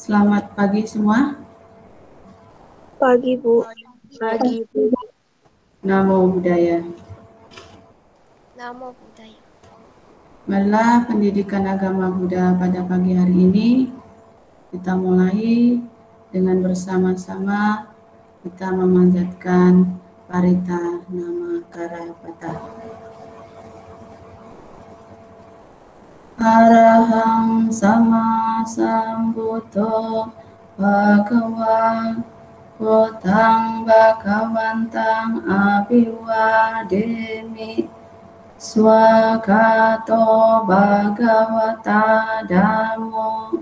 Selamat pagi semua. Pagi, Bu. Pagi, Bu. Namo Buddhaya. Namo Buddhaya. Marilah pendidikan agama Buddha pada pagi hari ini kita mulai dengan bersama-sama kita memanjatkan Parita Nama Karapata. Arahang sama sambuddho bhagava Buddhang bhagavantang abhiwademi Swagato bhagavata dhammo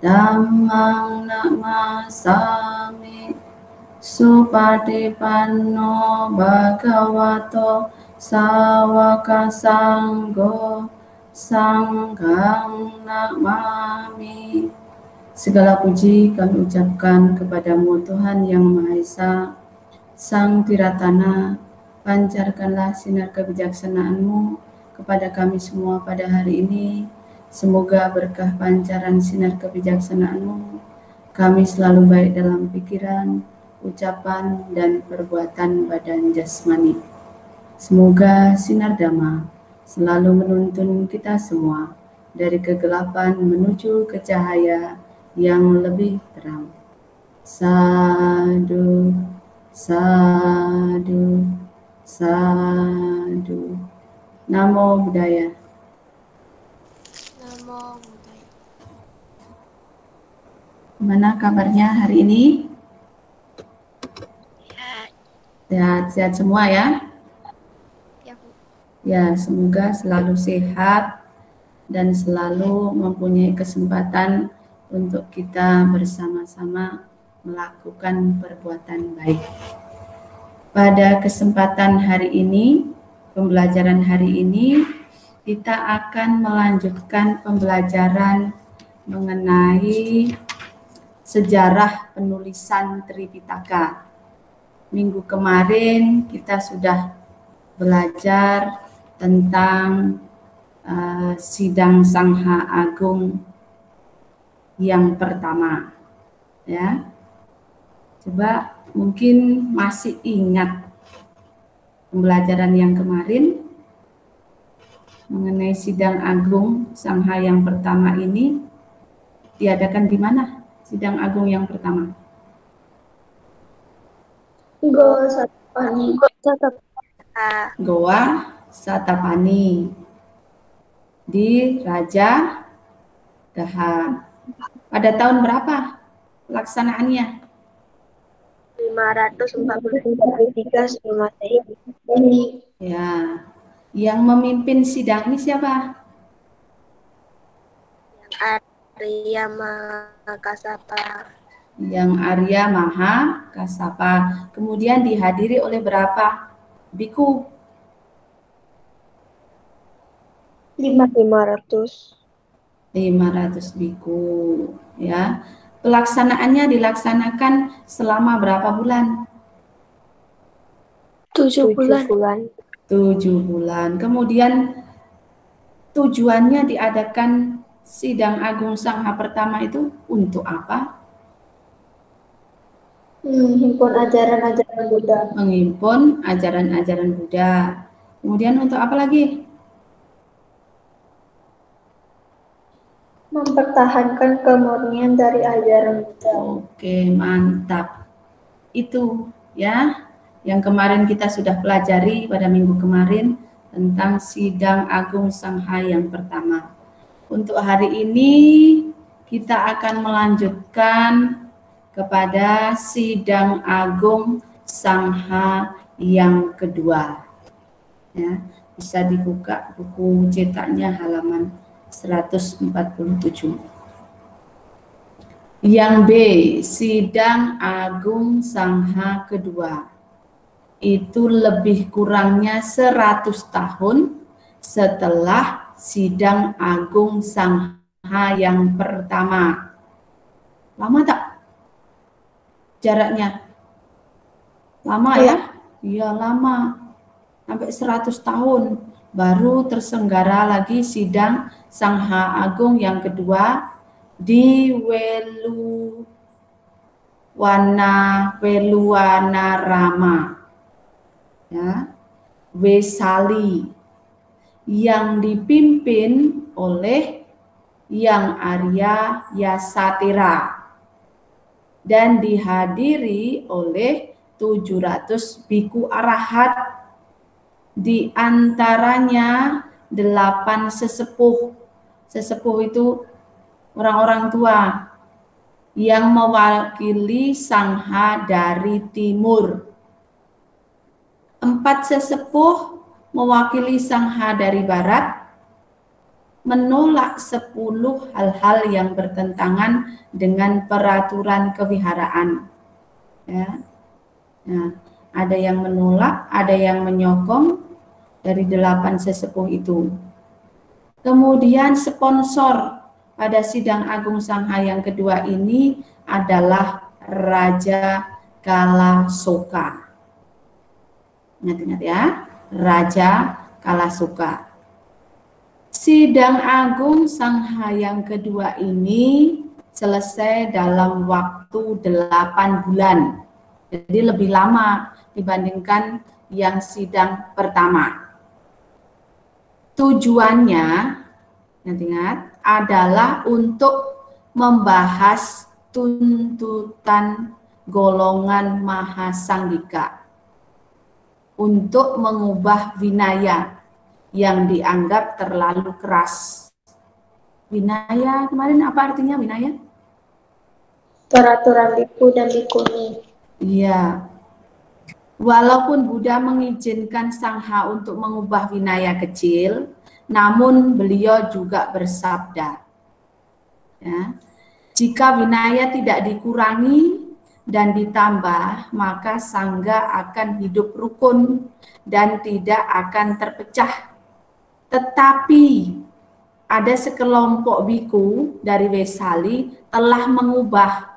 dhammang namasami Supatipanno bhagavato sawaka sanggo sanghang namami. Segala puji kami ucapkan kepadamu Tuhan Yang Maha Esa, Sang Tiratana. Pancarkanlah sinar kebijaksanaan-Mu kepada kami semua pada hari ini. Semoga berkah pancaran sinar kebijaksanaan-Mu, kami selalu baik dalam pikiran, ucapan, dan perbuatan badan jasmani. Semoga sinar Dhamma selalu menuntun kita semua dari kegelapan menuju ke cahaya yang lebih terang. Sadhu, sadhu, sadhu. Namo Buddhaya. Namo Buddhaya. Gimana kabarnya hari ini? Sehat-sehat semua ya? Ya, Bu. Ya, semoga selalu sehat dan selalu mempunyai kesempatan untuk kita bersama-sama melakukan perbuatan baik. Pada kesempatan hari ini, pembelajaran hari ini, kita akan melanjutkan pembelajaran mengenai sejarah penulisan Tripitaka. Minggu kemarin kita sudah belajar tentang sidang Sangha Agung yang pertama, ya. Coba mungkin masih ingat pembelajaran yang kemarin mengenai sidang agung Sangha yang pertama ini diadakan di mana? Sidang agung yang pertama. Goa Satapani. Goa Satapani di Raja Gaha. Pada tahun berapa pelaksanaannya? 543 sebelum Masehi. Ya, yang memimpin sidang ini siapa? Arya Mahakasapa. Yang Arya Mahakasapa. Kemudian dihadiri oleh berapa biku? 500. 500 biku, ya. Pelaksanaannya dilaksanakan selama berapa bulan? 7 bulan. 7 bulan. Kemudian tujuannya diadakan sidang agung Sangha pertama itu untuk apa? Menghimpun ajaran-ajaran Buddha. Menghimpun ajaran-ajaran Buddha. Kemudian untuk apa lagi? Mempertahankan kemurnian dari ajaran Buddha. Oke, mantap. Itu ya yang kemarin kita sudah pelajari pada minggu kemarin tentang sidang agung Sangha yang pertama. Untuk hari ini kita akan melanjutkan kepada sidang agung Sangha yang kedua. Ya, bisa dibuka buku cetaknya halaman 147. Yang B, sidang agung Sangha kedua. Itu lebih kurangnya 100 tahun setelah sidang agung Sangha yang pertama. Lama tak jaraknya? Lama ya? Iya, lama. Sampai 100 tahun baru tersenggara lagi sidang Sangha Agung yang kedua di Weluwanarama, ya, Wesali, yang dipimpin oleh Yang Arya Yasatira dan dihadiri oleh 700 biku arahat, di antaranya 8 sesepuh. Sesepuh itu orang-orang tua yang mewakili sangha dari timur. 4 sesepuh mewakili sangha dari barat, menolak 10 hal-hal yang bertentangan dengan peraturan kewiharaan. Ya. Nah, ada yang menolak, ada yang menyokong dari 8 sesepuh itu. Kemudian sponsor pada sidang agung sangha yang kedua ini adalah Raja Kalasoka. Ingat-ingat ya, Raja Kalasoka. Sidang agung sangha yang kedua ini selesai dalam waktu 8 bulan. Jadi lebih lama dibandingkan yang sidang pertama. Tujuannya, ingat, adalah untuk membahas tuntutan golongan Mahasanggika untuk mengubah winaya yang dianggap terlalu keras. Winaya kemarin apa artinya winaya? Peraturan biku dan bikuni. Iya. Walaupun Buddha mengizinkan sangha untuk mengubah winaya kecil, namun beliau juga bersabda, ya, jika winaya tidak dikurangi dan ditambah, maka sangga akan hidup rukun dan tidak akan terpecah. Tetapi ada sekelompok biku dari Wesali telah mengubah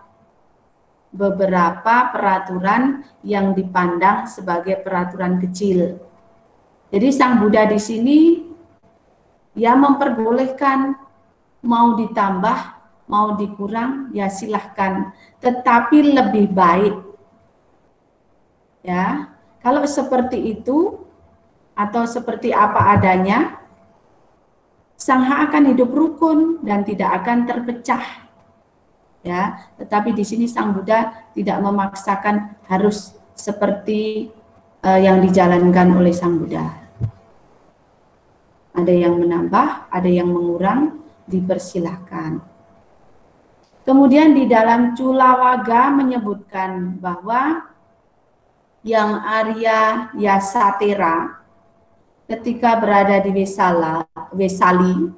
beberapa peraturan yang dipandang sebagai peraturan kecil. Jadi Sang Buddha di sini ya memperbolehkan, mau ditambah, mau dikurang, ya silahkan. Tetapi lebih baik, ya, kalau seperti itu atau seperti apa adanya, sangha akan hidup rukun dan tidak akan terpecah. Ya, tetapi di sini Sang Buddha tidak memaksakan harus seperti yang dijalankan oleh Sang Buddha. Ada yang menambah, ada yang mengurang, dipersilahkan. Kemudian di dalam Culawaga menyebutkan bahwa Yang Arya Yasatira ketika berada di Wesali,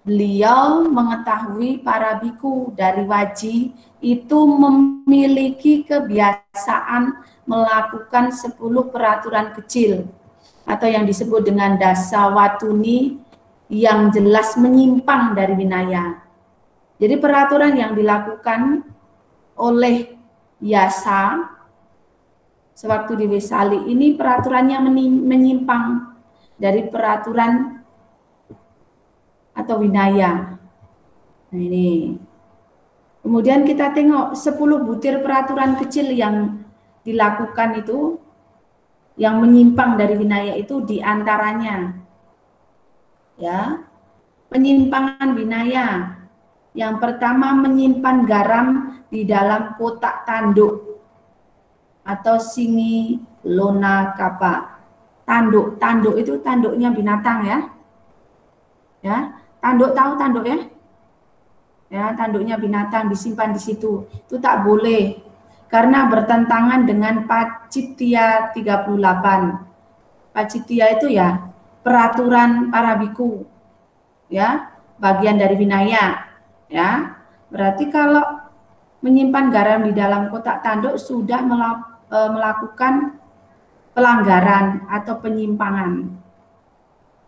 beliau mengetahui para biku dari Waji itu memiliki kebiasaan melakukan 10 peraturan kecil atau yang disebut dengan dasawatuni yang jelas menyimpang dari winaya. Jadi peraturan yang dilakukan oleh Yasa sewaktu di Wesali ini peraturannya menyimpang dari peraturan atau winaya. Nah ini. Kemudian kita tengok 10 butir peraturan kecil yang dilakukan itu, yang menyimpang dari winaya itu diantaranya, ya, penyimpangan winaya. Yang pertama, menyimpan garam di dalam kotak tanduk atau singi lona kapa. Tanduk itu tanduknya binatang ya. Ya, tanduk, tahu tanduk ya? Ya, tanduknya binatang disimpan di situ. Itu tak boleh karena bertentangan dengan Pacittiya 38. Pacittiya itu ya peraturan para biku. Ya, bagian dari winaya, ya. Berarti kalau menyimpan garam di dalam kotak tanduk sudah melakukan pelanggaran atau penyimpangan.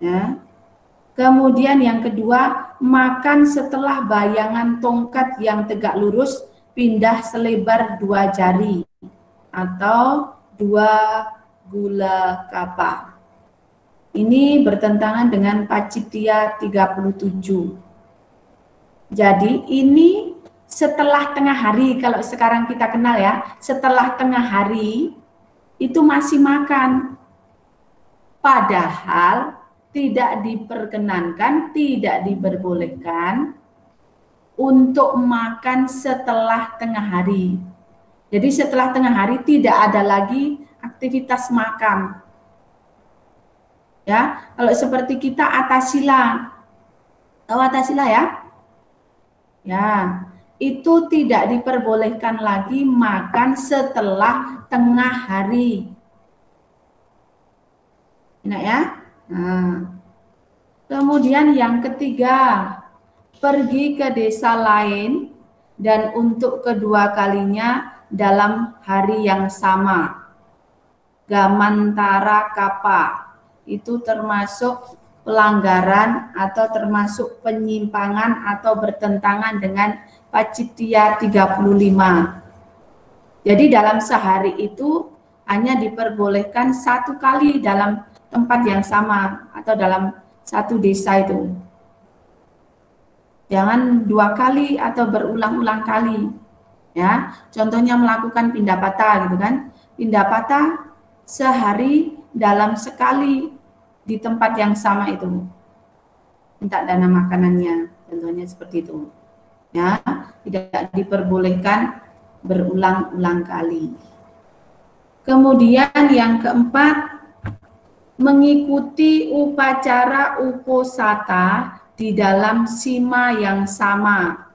Ya. Kemudian yang kedua, makan setelah bayangan tongkat yang tegak lurus pindah selebar 2 jari atau 2 gula kapa. Ini bertentangan dengan Pacittiya 37. Jadi ini setelah tengah hari, kalau sekarang kita kenal ya, setelah tengah hari itu masih makan. Padahal tidak diperkenankan, tidak diperbolehkan untuk makan setelah tengah hari. Jadi setelah tengah hari tidak ada lagi aktivitas makan. Ya, kalau seperti kita atasila. Tahu atasila ya? Ya, itu tidak diperbolehkan lagi makan setelah tengah hari. Enak ya? Nah, kemudian yang ketiga, pergi ke desa lain dan untuk kedua kalinya dalam hari yang sama. Gamantara kapa, itu termasuk pelanggaran atau termasuk penyimpangan atau bertentangan dengan Pacittiya 35. Jadi dalam sehari itu hanya diperbolehkan satu kali dalam tempat yang sama atau dalam satu desa itu. Jangan dua kali atau berulang-ulang kali. Ya, contohnya melakukan pindapata gitu kan. Pindapata sehari dalam sekali di tempat yang sama itu. Minta dana makanannya, contohnya seperti itu. Ya, tidak diperbolehkan berulang-ulang kali. Kemudian yang keempat, mengikuti upacara uposatha di dalam sima yang sama.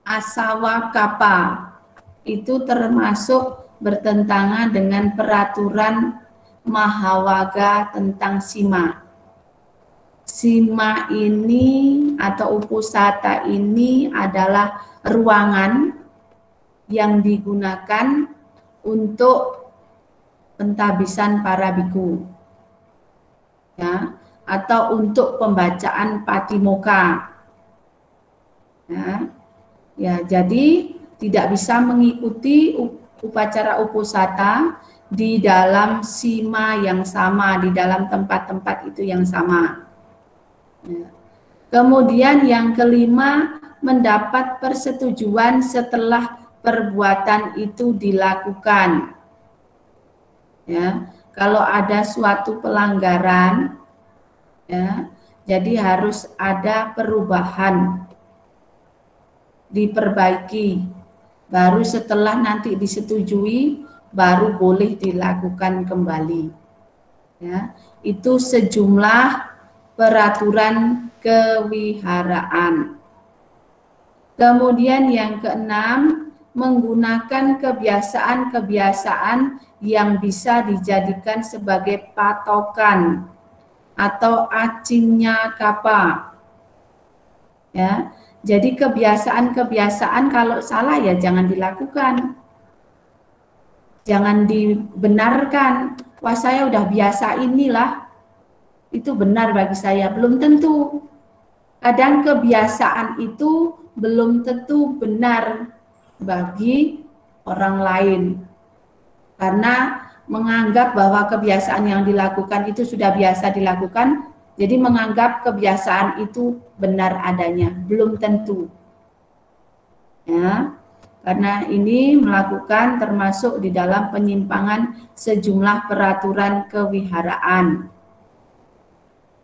Asawa kapa, itu termasuk bertentangan dengan peraturan Mahawaga tentang sima. Sima ini atau uposatha ini adalah ruangan yang digunakan untuk pentabisan para biku, ya, atau untuk pembacaan patimokkha. Ya, jadi tidak bisa mengikuti upacara uposatha di dalam sima yang sama, di dalam tempat-tempat itu yang sama. Ya. Kemudian yang kelima, mendapat persetujuan setelah perbuatan itu dilakukan. Ya, kalau ada suatu pelanggaran, ya, jadi harus ada perubahan, diperbaiki, baru setelah nanti disetujui, baru boleh dilakukan kembali. Ya, itu sejumlah peraturan kewiharaan. Kemudian yang keenam, menggunakan kebiasaan-kebiasaan yang bisa dijadikan sebagai patokan atau acingnya kapa. Ya, jadi kebiasaan-kebiasaan kalau salah ya jangan dilakukan. Jangan dibenarkan. Wah, saya udah biasa inilah. Itu benar bagi saya, belum tentu. Kadang kebiasaan itu belum tentu benar bagi orang lain. Karena menganggap bahwa kebiasaan yang dilakukan itu sudah biasa dilakukan, jadi menganggap kebiasaan itu benar adanya, belum tentu. Ya, karena ini melakukan termasuk di dalam penyimpangan sejumlah peraturan kewiharaan.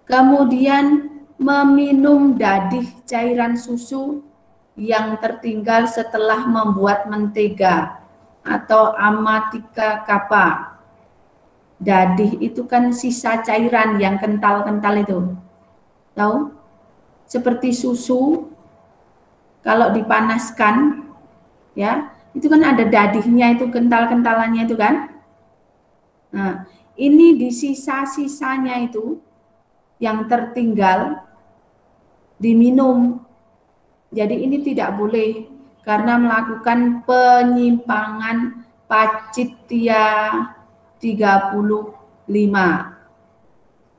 Kemudian meminum dadih cairan susu yang tertinggal setelah membuat mentega atau amatika kapa. Dadih itu kan sisa cairan yang kental-kental itu. Tahu? Seperti susu kalau dipanaskan, ya, itu kan ada dadihnya itu, kental-kentalannya itu kan. Nah, ini di sisa-sisanya itu yang tertinggal diminum. Jadi ini tidak boleh karena melakukan penyimpangan Pacittiya 35.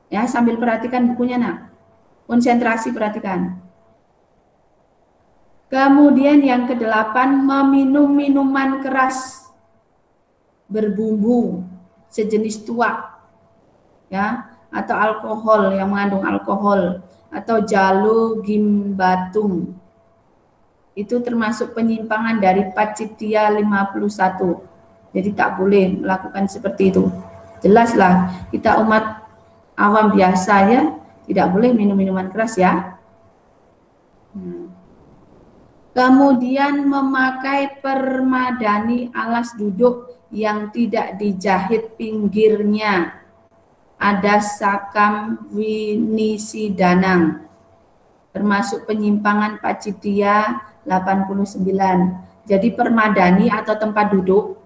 Ya, sambil perhatikan bukunya, Nak. Konsentrasi perhatikan. Kemudian yang kedelapan, meminum minuman keras berbumbu sejenis tuak, ya, atau alkohol yang mengandung alkohol atau Jalu Gimbatung. Itu termasuk penyimpangan dari Pacitya 51. Jadi tak boleh melakukan seperti itu. Jelaslah kita umat awam biasa ya, tidak boleh minum minuman keras ya. Kemudian memakai permadani alas duduk yang tidak dijahit pinggirnya. Ada sakam winisidanang, termasuk penyimpangan Pacitya 89. Jadi permadani atau tempat duduk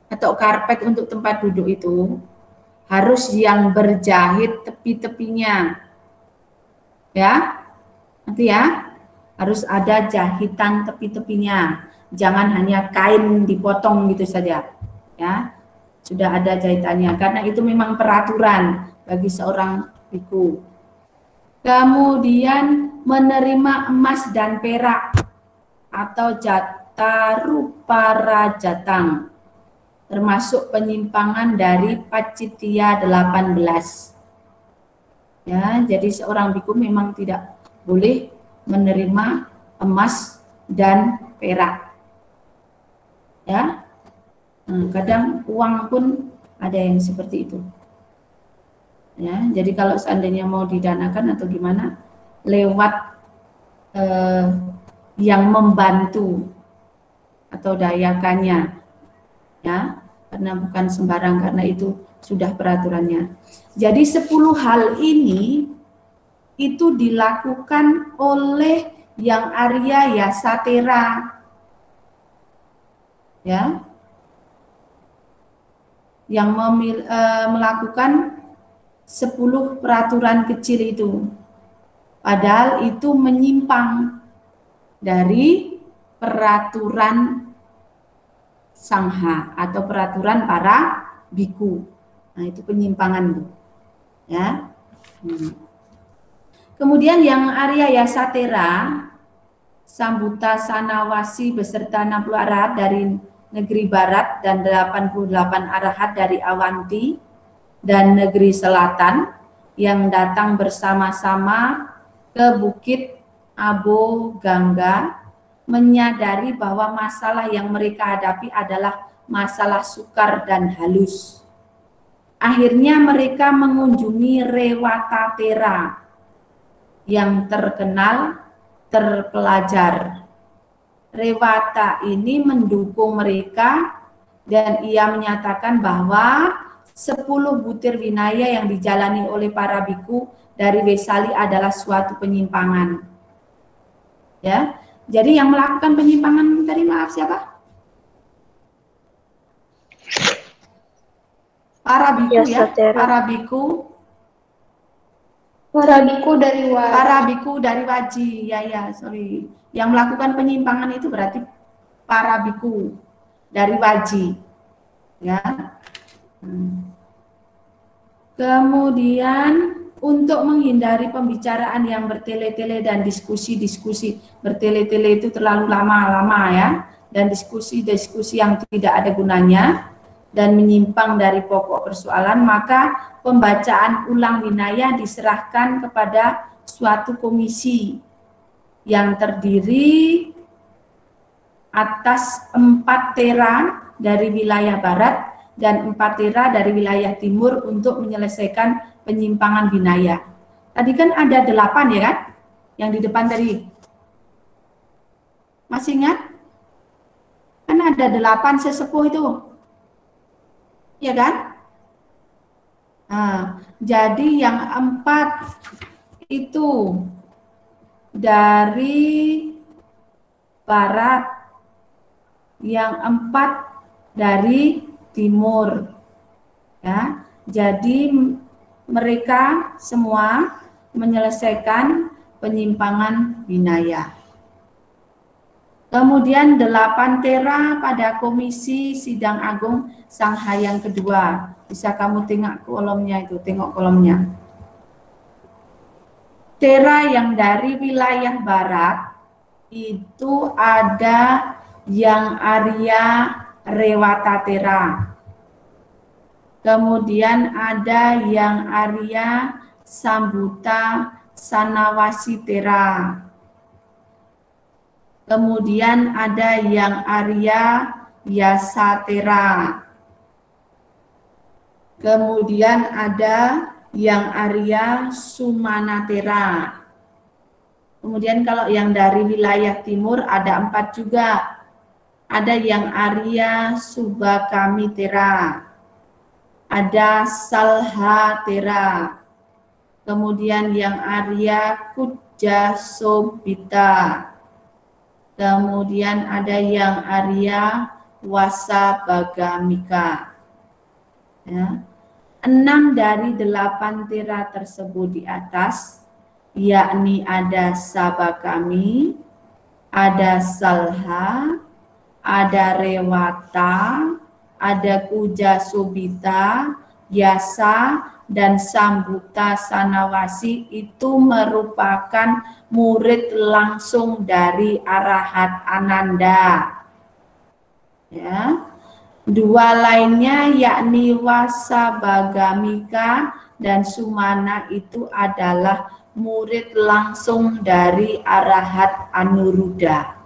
atau karpet untuk tempat duduk itu harus yang berjahit tepi-tepinya. Ya, nanti ya, harus ada jahitan tepi-tepinya. Jangan hanya kain dipotong gitu saja. Ya, sudah ada jahitannya karena itu memang peraturan bagi seorang biku. Kemudian menerima emas dan perak atau Jatarupara-jatang, termasuk penyimpangan dari Pacitya 18. Ya, jadi seorang biku memang tidak boleh menerima emas dan perak. Ya, kadang uang pun ada yang seperti itu. Ya, jadi kalau seandainya mau didanakan atau gimana, lewat yang membantu atau dayakannya, ya, karena bukan sembarang, karena itu sudah peraturannya. Jadi 10 hal ini itu dilakukan oleh yang Arya Yasatera, ya, yang melakukan 10 peraturan kecil itu, padahal itu menyimpang dari peraturan sangha atau peraturan para biku. Nah, itu penyimpangan, ya. Kemudian yang Arya Yasatera, Sambuta Sanawasi beserta 60 arahat dari negeri barat dan 88 arahat dari Awanti dan negeri selatan yang datang bersama-sama ke Bukit Abo Gangga, menyadari bahwa masalah yang mereka hadapi adalah masalah sukar dan halus. Akhirnya mereka mengunjungi Rewatatera yang terkenal terpelajar. Rewata ini mendukung mereka dan ia menyatakan bahwa 10 butir winaya yang dijalani oleh para biku dari Vesali adalah suatu penyimpangan. Ya, jadi yang melakukan penyimpangan tadi, maaf, siapa? Para biku, ya, para biku. Para biku dari Waji. Para biku dari Waji, ya, sorry. Yang melakukan penyimpangan itu berarti para biku dari Waji, ya. Kemudian untuk menghindari pembicaraan yang bertele-tele dan diskusi-diskusi, bertele-tele itu terlalu lama-lama ya, dan diskusi-diskusi yang tidak ada gunanya dan menyimpang dari pokok persoalan, maka pembacaan ulang winaya diserahkan kepada suatu komisi yang terdiri atas 4 tera dari wilayah barat dan 4 tera dari wilayah timur untuk menyelesaikan penyimpangan winaya. Tadi kan ada 8 ya kan? Yang di depan tadi. Masih ingat? Kan ada 8 sesepuh itu. Ya kan? Nah, jadi yang 4 itu dari barat, yang 4 dari timur. Ya, jadi mereka semua menyelesaikan penyimpangan winaya. Kemudian 8 tera pada komisi sidang agung Sangha yang kedua. Bisa kamu tengok kolomnya itu, tengok kolomnya. Tera yang dari wilayah barat itu ada yang Arya Rewatatera. Kemudian ada yang Arya Sambuta Sanawasitera. Kemudian ada yang Arya Yasatera. Kemudian ada yang Arya Sumanatera. Kemudian kalau yang dari wilayah timur ada 4 juga. Ada yang Arya Subakamitera. Ada Salhatera. Kemudian yang Arya Kujasobita. Kemudian ada yang Arya Wasabagamika. Ya. 6 dari 8 tera tersebut di atas, yakni ada Sabakami, ada Salha, ada Rewata, ada Kujasobita, Yasa, dan Sambuta Sanawasi itu merupakan murid langsung dari Arahat Ananda. Ya. 2 lainnya yakni Wasabagamika dan Sumana itu adalah murid langsung dari Arahat Anuruddha.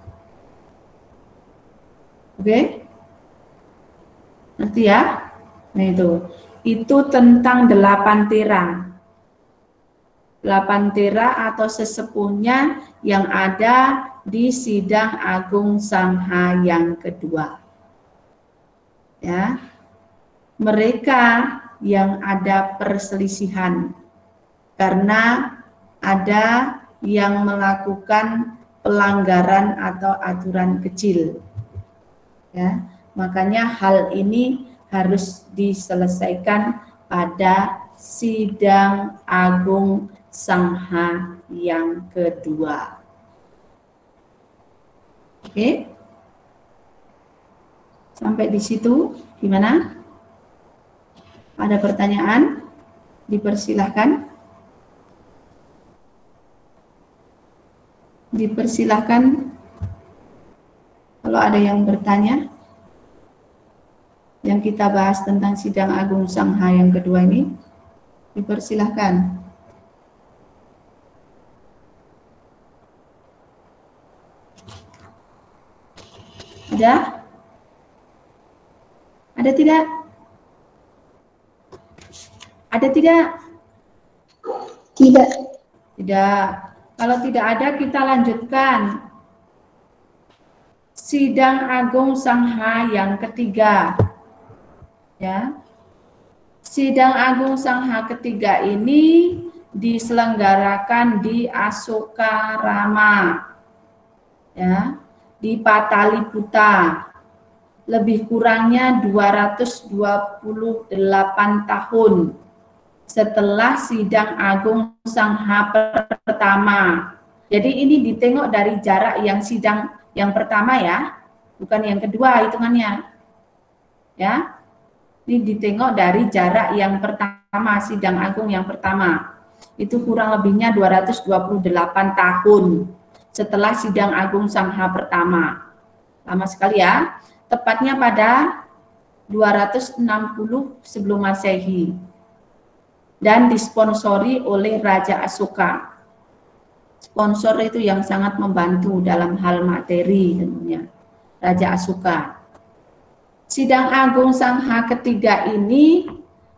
Oke? Ngerti ya? Nah itu tentang 8 tera. 8 tera atau sesepuhnya yang ada di Sidang Agung Sangha yang kedua. Ya, mereka yang ada perselisihan karena ada yang melakukan pelanggaran atau aturan kecil. Ya, makanya hal ini harus diselesaikan pada Sidang Agung Sangha yang kedua. Oke? Sampai di situ gimana? Ada pertanyaan? Dipersilahkan. Dipersilahkan kalau ada yang bertanya. Yang kita bahas tentang Sidang Agung Sangha yang kedua ini, dipersilahkan. Ada? Ada tidak? Ada tidak? Tidak. Tidak. Kalau tidak ada, kita lanjutkan. Sidang Agung Sangha yang ketiga. Ya. Sidang Agung Sangha ketiga ini diselenggarakan di Asokarama. Ya, di Pataliputra. Lebih kurangnya 228 tahun setelah Sidang Agung Sangha pertama. Jadi ini ditengok dari jarak yang sidang yang pertama ya, bukan yang kedua hitungannya. Ya. Ini ditengok dari jarak yang pertama, Sidang Agung yang pertama. Itu kurang lebihnya 228 tahun setelah Sidang Agung Sangha pertama. Lama sekali ya. Tepatnya pada 260 sebelum Masehi dan disponsori oleh Raja Asoka. Sponsor itu yang sangat membantu dalam hal materi tentunya, Raja Asoka. Sidang Agung Sangha ketiga ini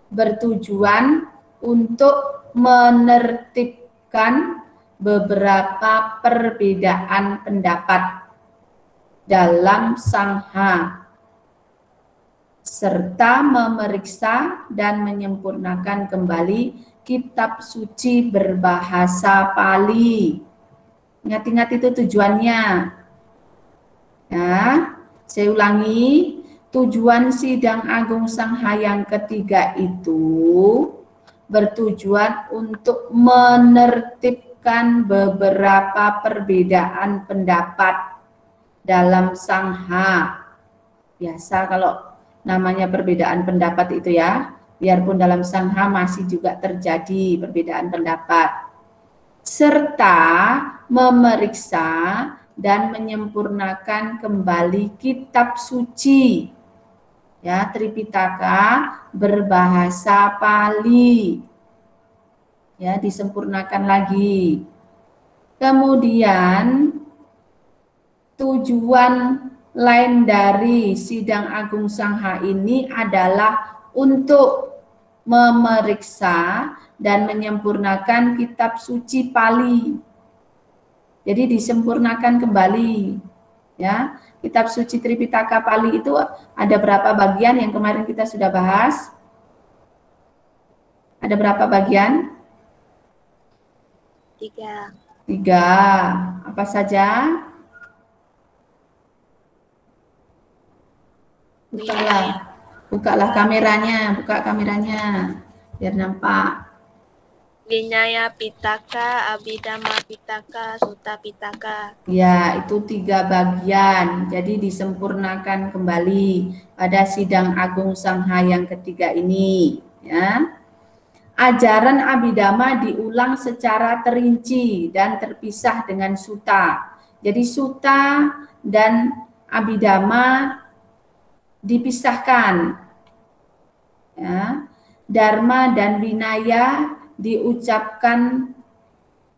bertujuan untuk menertibkan beberapa perbedaan pendapat dalam Sangha serta memeriksa dan menyempurnakan kembali kitab suci berbahasa Pali. Ingat-ingat itu tujuannya. Ya, saya ulangi, tujuan Sidang Agung Sangha yang ketiga itu bertujuan untuk menertibkan beberapa perbedaan pendapat dalam Sangha. Biasa kalau namanya perbedaan pendapat itu ya, biarpun dalam Sangha masih juga terjadi perbedaan pendapat. Serta memeriksa dan menyempurnakan kembali kitab suci. Ya, Tripitaka berbahasa Pali. Ya, disempurnakan lagi. Kemudian tujuan lain dari Sidang Agung Sangha ini adalah untuk memeriksa dan menyempurnakan kitab suci Pali. Jadi disempurnakan kembali, ya. Kitab suci Tripitaka Pali itu ada berapa bagian yang kemarin kita sudah bahas? Ada berapa bagian? 3. 3. Apa saja? Bukalah kameranya, buka kameranya biar nampak. Vinaya Pitaka, Abhidhamma Pitaka, Sutta Pitaka. Ya, itu 3 bagian. Jadi disempurnakan kembali pada Sidang Agung Sangha yang ketiga ini, ya. Ajaran Abhidhamma diulang secara terinci dan terpisah dengan sutta. Jadi sutta dan Abhidhamma dipisahkan. Ya. Dharma dan Vinaya diucapkan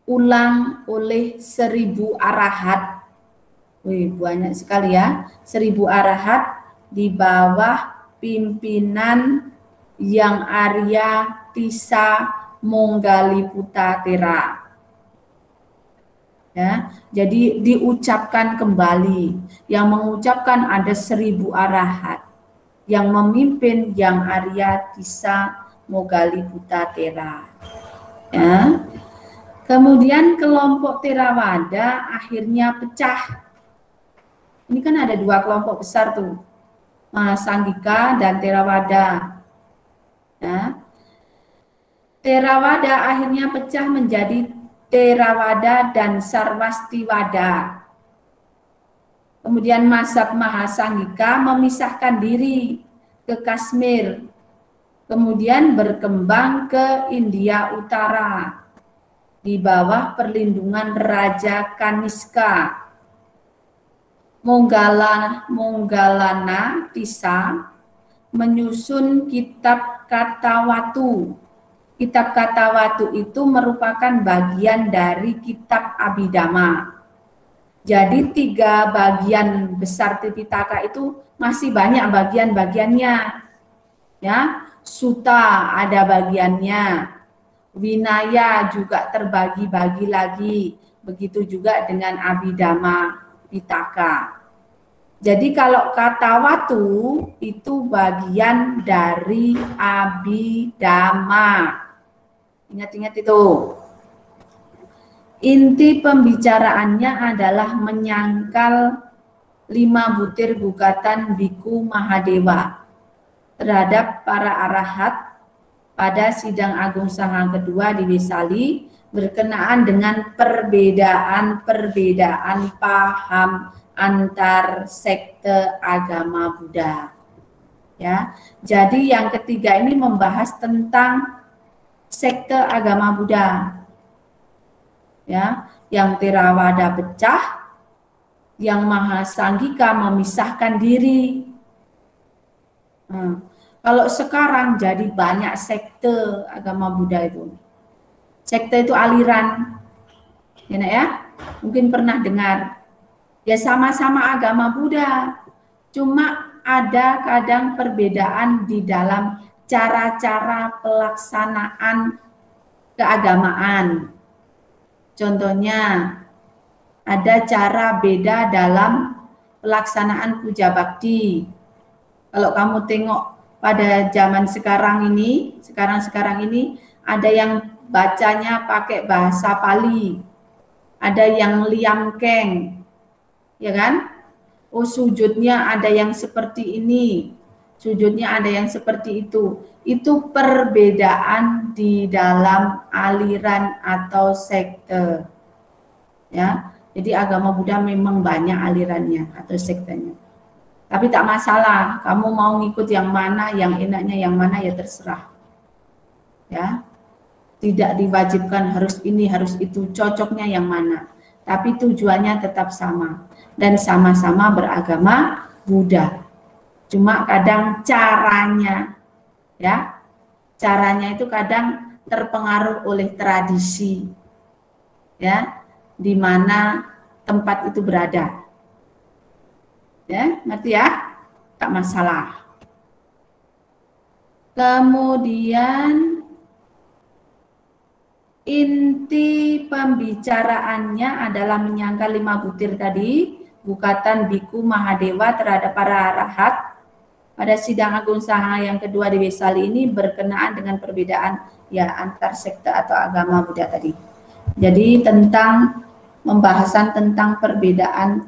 ulang oleh 1000 arahat. Wih, banyak sekali ya. 1000 arahat di bawah pimpinan Yang Arya Tissa Monggaliputta Thera. Ya, jadi diucapkan kembali. Yang mengucapkan ada 1000 arahat. Yang memimpin Yang Arya Tissa Monggaliputta Thera. Ya. Kemudian kelompok Theravada akhirnya pecah. Ini kan ada 2 kelompok besar tuh, Mahasanghika dan Theravada. Ya. Theravada akhirnya pecah menjadi Theravada dan Sarvastiwada. Kemudian mazhab Mahasanghika memisahkan diri ke Kashmir, kemudian berkembang ke India Utara di bawah perlindungan Raja Kaniska. Monggalana Tissa menyusun kitab Katawatu. Kitab Katawatu itu merupakan bagian dari kitab Abhidhamma. Jadi 3 bagian besar Tripitaka itu masih banyak bagian-bagiannya. Ya, Sutta ada bagiannya. Vinaya juga terbagi-bagi lagi, begitu juga dengan Abhidhamma Pitaka. Jadi kalau Katawatu itu bagian dari Abhidhamma. Ingat-ingat itu. Inti pembicaraannya adalah menyangkal 5 butir gugatan Biku Mahadewa terhadap para arahat pada Sidang Agung Sangha kedua di Vesali berkenaan dengan perbedaan-perbedaan paham antar sekte agama Buddha. Ya, jadi yang ketiga ini membahas tentang sekte agama Buddha. Ya, yang Theravada pecah, yang Mahasanghika memisahkan diri. Kalau sekarang jadi banyak sekte agama Buddha itu. Sekte itu aliran, ya, mungkin pernah dengar. Ya sama-sama agama Buddha, cuma ada kadang perbedaan di dalam cara-cara pelaksanaan keagamaan. Contohnya, ada cara beda dalam pelaksanaan puja bakti. Kalau kamu tengok pada zaman sekarang ini ada yang bacanya pakai bahasa Pali, ada yang liamkeng, ya kan? Oh, sujudnya ada yang seperti ini, sujudnya ada yang seperti itu. Itu perbedaan di dalam aliran atau sekte. Ya, jadi agama Buddha memang banyak alirannya atau sektenya. Tapi tak masalah, kamu mau ngikut yang mana, yang enaknya yang mana ya terserah. Ya. Tidak diwajibkan harus ini, harus itu, cocoknya yang mana. Tapi tujuannya tetap sama dan sama-sama beragama Buddha. Cuma kadang caranya, ya, caranya itu kadang terpengaruh oleh tradisi, ya, di mana tempat itu berada. Ya, ngerti ya? Tak masalah. Kemudian inti pembicaraannya adalah menyangka 5 butir tadi, gugatan Biku Mahadewa terhadap para arahat. Pada sidang Agung Saha yang kedua di Wesali ini berkenaan dengan perbedaan ya antar sekte atau agama Buddha tadi. Jadi tentang pembahasan tentang perbedaan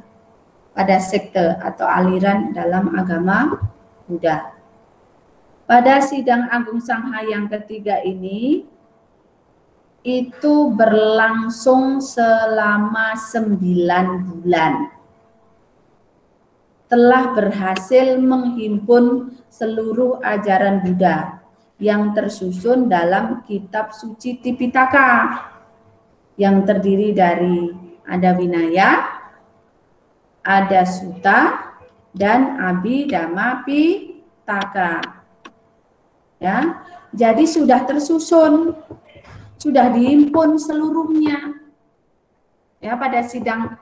pada sekte atau aliran dalam agama Buddha. Pada sidang Agung Sangha yang ketiga ini itu berlangsung selama 9 bulan. Telah berhasil menghimpun seluruh ajaran Buddha yang tersusun dalam kitab suci Tipitaka yang terdiri dari ada Vinaya, ada Sutta, dan Abhidhamma Pitaka. Ya, jadi sudah tersusun, sudah dihimpun seluruhnya. Ya, pada sidang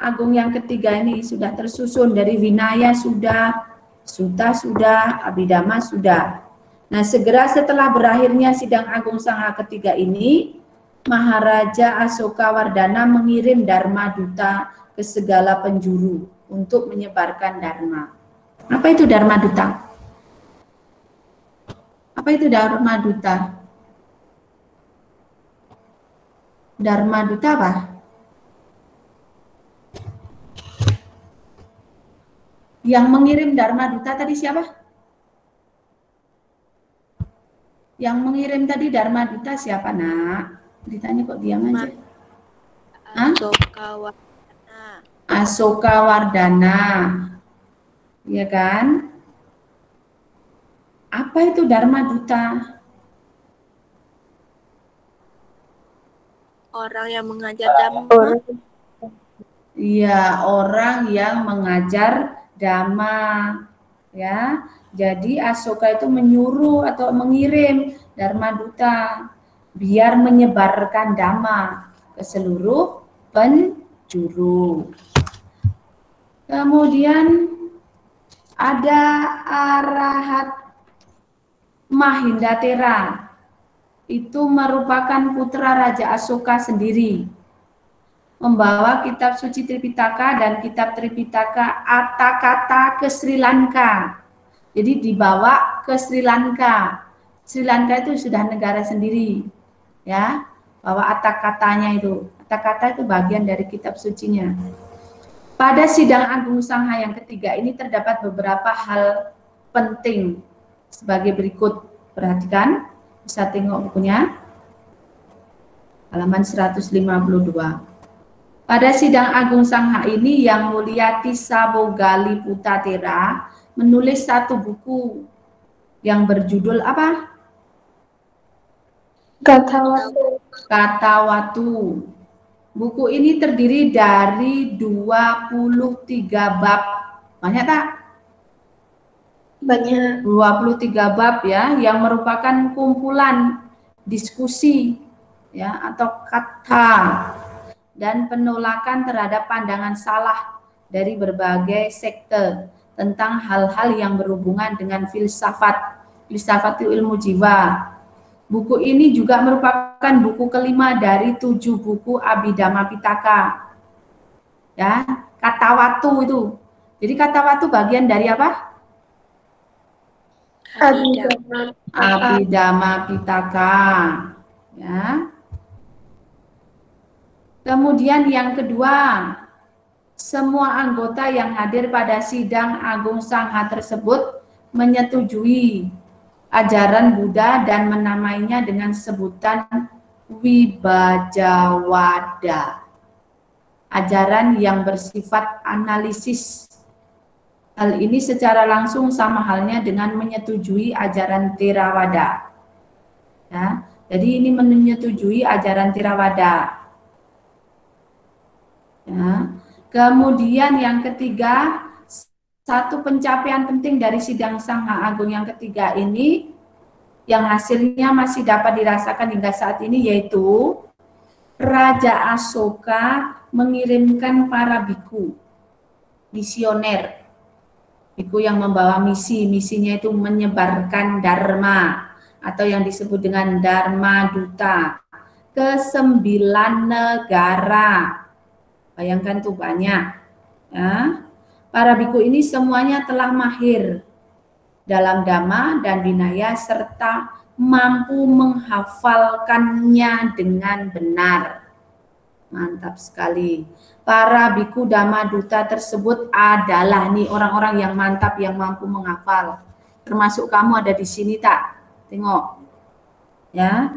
Agung yang ketiga ini sudah tersusun dari Vinaya sudah, Sutta sudah, Abhidhamma sudah. Nah, segera setelah berakhirnya sidang Agung Sangha ketiga ini, Maharaja Asoka Wardana mengirim Dharma Duta ke segala penjuru untuk menyebarkan Dharma. Apa itu Dharma Duta? Apa itu Dharma Duta? Dharma Duta apa? Yang mengirim Dharma Duta tadi siapa? Yang mengirim tadi Dharma Duta siapa, Nak? Ditanya kok diam aja. Asoka Wardana. Asoka Wardana. Iya kan? Apa itu Dharma Duta? Orang yang mengajar Dhamma. Iya, orang yang mengajar Dhamma. Ya, jadi Asoka itu menyuruh atau mengirim Dharma Duta biar menyebarkan Dhamma ke seluruh penjuru. Kemudian ada Arahat Mahindatera. Itu merupakan putra Raja Asoka sendiri. Membawa kitab suci Tripitaka dan kitab Tripitaka Atakata ke Sri Lanka. Jadi dibawa ke Sri Lanka. Sri Lanka itu sudah negara sendiri. Ya, bawa Atakatanya itu. Atakata itu bagian dari kitab sucinya. Pada sidang Agung Sangha yang ketiga ini terdapat beberapa hal penting sebagai berikut. Perhatikan, bisa tengok bukunya. Halaman 152. Pada sidang Agung Sangha ini Yang Mulia Tisabogali Putatera menulis satu buku yang berjudul apa? Katawatu. Buku ini terdiri dari 23 bab. Banyak tak? Banyak. 23 bab ya, yang merupakan kumpulan diskusi ya atau kata dan penolakan terhadap pandangan salah dari berbagai sekte tentang hal-hal yang berhubungan dengan filsafat itu ilmu jiwa. Buku ini juga merupakan buku kelima dari 7 buku Abhidhamma Pitaka. Ya, Katawatu itu. Jadi Katawatu bagian dari apa? Abhidhamma Pitaka. Ya. Kemudian yang kedua, semua anggota yang hadir pada sidang Agung Sangha tersebut menyetujui ajaran Buddha dan menamainya dengan sebutan Vibhajawada. Ajaran yang bersifat analisis. Hal ini secara langsung sama halnya dengan menyetujui ajaran Theravada. Ya, jadi ini menyetujui ajaran Theravada. Ya. Kemudian yang ketiga, satu pencapaian penting dari sidang Sangha Agung yang ketiga ini yang hasilnya masih dapat dirasakan hingga saat ini, yaitu Raja Asoka mengirimkan para biku, misioner, biku yang membawa misinya itu menyebarkan dharma atau yang disebut dengan Dharma Duta ke 9 negara. Bayangkan tuh banyak. Ya. Para biku ini semuanya telah mahir dalam dhamma dan vinaya serta mampu menghafalkannya dengan benar. Mantap sekali. Para biku dhamma duta tersebut adalah nih orang-orang yang mantap yang mampu menghafal. Termasuk kamu ada di sini tak? Tengok. Ya.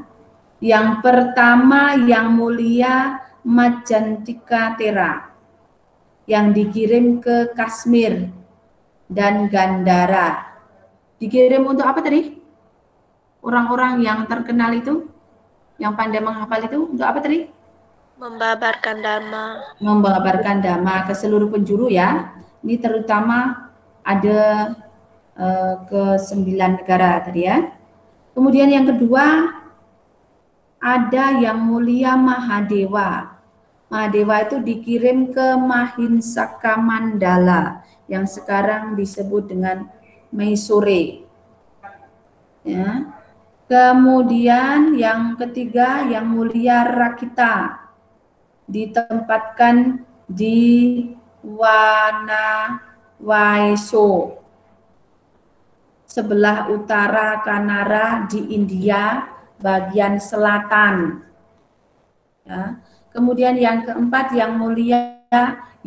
Yang pertama yang mulia Majantika Tera yang dikirim ke Kashmir dan Gandhara. Dikirim untuk apa tadi? Orang-orang yang terkenal itu, yang pandai menghafal itu untuk apa tadi? Membabarkan dharma. Membabarkan dhamma ke seluruh penjuru ya. Ini terutama ada ke 9 negara tadi ya. Kemudian yang kedua ada yang mulia Mahadewa. Mahadewa itu dikirim ke Mahinsaka Mandala yang sekarang disebut dengan Mysore. Ya. Kemudian yang ketiga yang mulia Rakita ditempatkan di Wanawaiso sebelah utara Kanara di India bagian selatan. Ya. Kemudian yang keempat yang mulia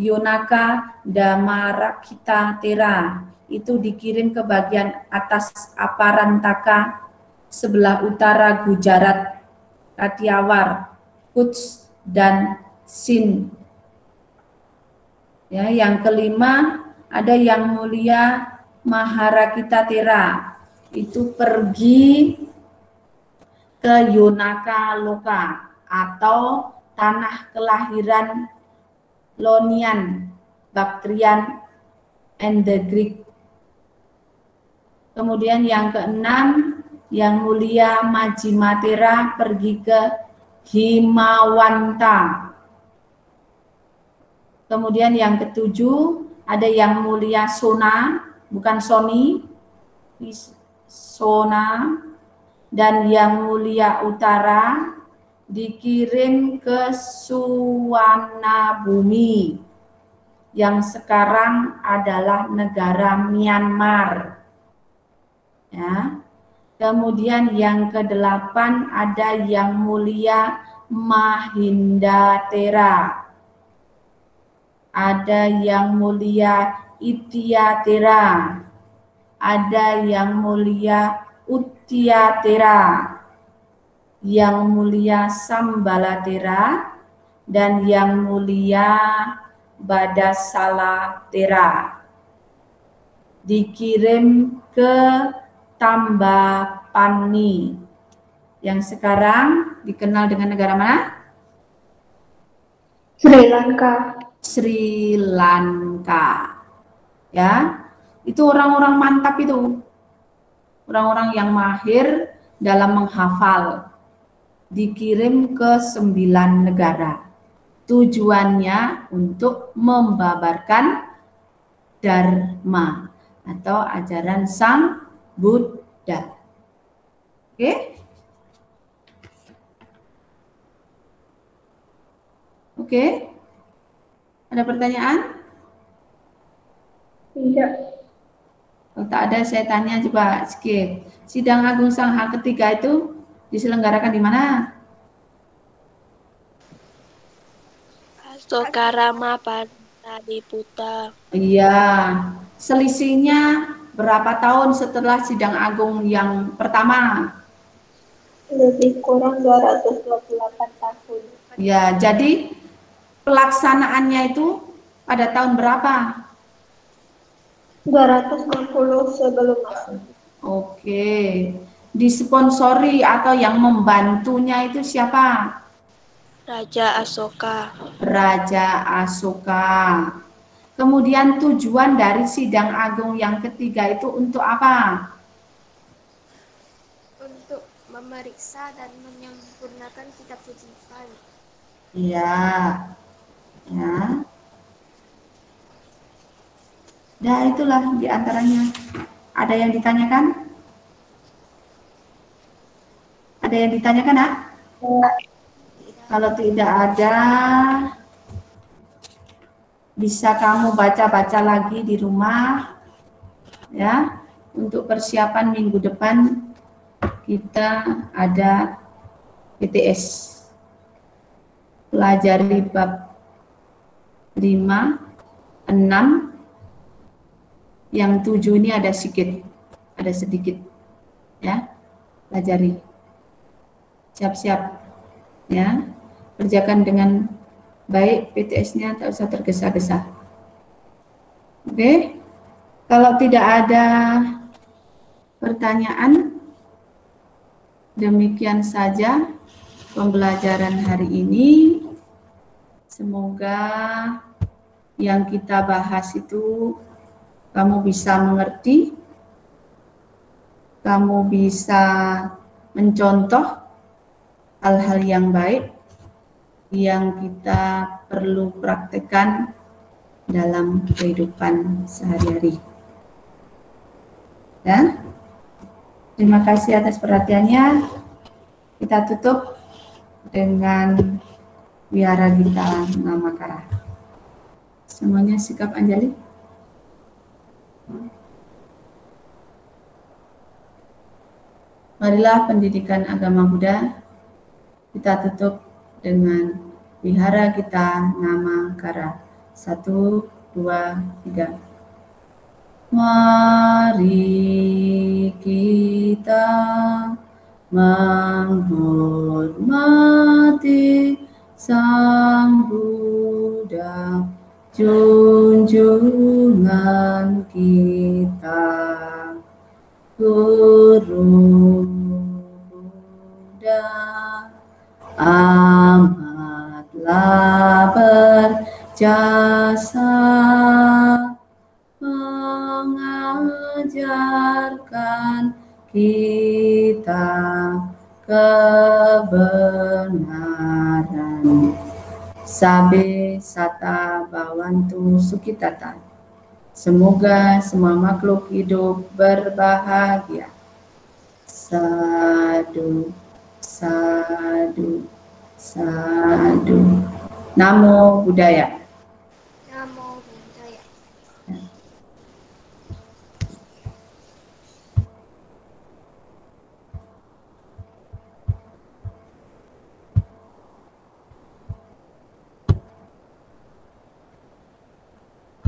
Yonaka Damarakita Tera itu dikirim ke bagian atas Aparantaka sebelah utara Gujarat, Kathiawar, Kutch dan Sindh. Ya, yang kelima ada yang mulia Maharakita Tera itu pergi ke Yonaka Loka atau tanah kelahiran Ionian, Bactrian, and the Greek. Kemudian yang keenam, yang mulia Majjhima Tera pergi ke Himawanta. Kemudian yang ketujuh, ada yang mulia Sona, bukan Sony, Sona, dan yang mulia Utara dikirim ke Suwana Bumi yang sekarang adalah negara Myanmar. Ya. Kemudian yang kedelapan ada yang mulia Mahinda Tera. Ada yang mulia Itya Tera. Ada yang mulia Utya Tera. Yang mulia Sambala Tera dan yang mulia Badasala Tera dikirim ke Tambapani yang sekarang dikenal dengan negara mana? Sri Lanka. Sri Lanka. Ya, itu orang-orang mantap itu. Orang-orang yang mahir dalam menghafal. Dikirim ke 9 negara. Tujuannya untuk membabarkan Dharma atau ajaran Sang Buddha. Oke? Oke? Ada pertanyaan? Tidak. Kalau tak ada saya tanya coba skip. Sidang Agung Sangha ketiga itu diselenggarakan di mana? Asokarama Paradiputa. Iya. Selisihnya berapa tahun setelah sidang agung yang pertama? Lebih kurang 228 tahun. Ya, jadi pelaksanaannya itu pada tahun berapa? 260 sebelum Masehi. Oke. Disponsori atau yang membantunya itu siapa? Raja Asoka. Raja Asoka. Kemudian tujuan dari sidang agung yang ketiga itu untuk apa? memeriksa dan menyempurnakan kitab suci. Iya, ya. Nah, itulah di antaranya. Ada yang ditanyakan? Ada yang ditanyakan, Nak? Kalau tidak ada, bisa kamu baca-baca lagi di rumah, ya. Untuk persiapan minggu depan kita ada PTS. Pelajari bab 5, 6, yang 7 ini ada sedikit, ya. Pelajari. Siap-siap, ya. Kerjakan dengan baik PTS-nya, tak usah tergesa-gesa. Oke. Kalau tidak ada pertanyaan, demikian saja pembelajaran hari ini. Semoga yang kita bahas itu kamu bisa mengerti, kamu bisa mencontoh hal-hal yang baik yang kita perlu praktekkan dalam kehidupan sehari-hari. Ya. Terima kasih atas perhatiannya. Kita tutup dengan Wihara Gita Namakara. Semuanya sikap Anjali. Marilah pendidikan agama Buddha kita tutup dengan Wihara Gita Namakara. 1, 2, 3. Mari kita menghormati Sang Buddha, junjungan kita, Guru Buddha amatlah berjasa mengajarkan kita kebenaran. Sabe sata bawantu sukitata. Semoga semua makhluk hidup berbahagia. Sadu, sadu, sadu. Namo Buddhaya.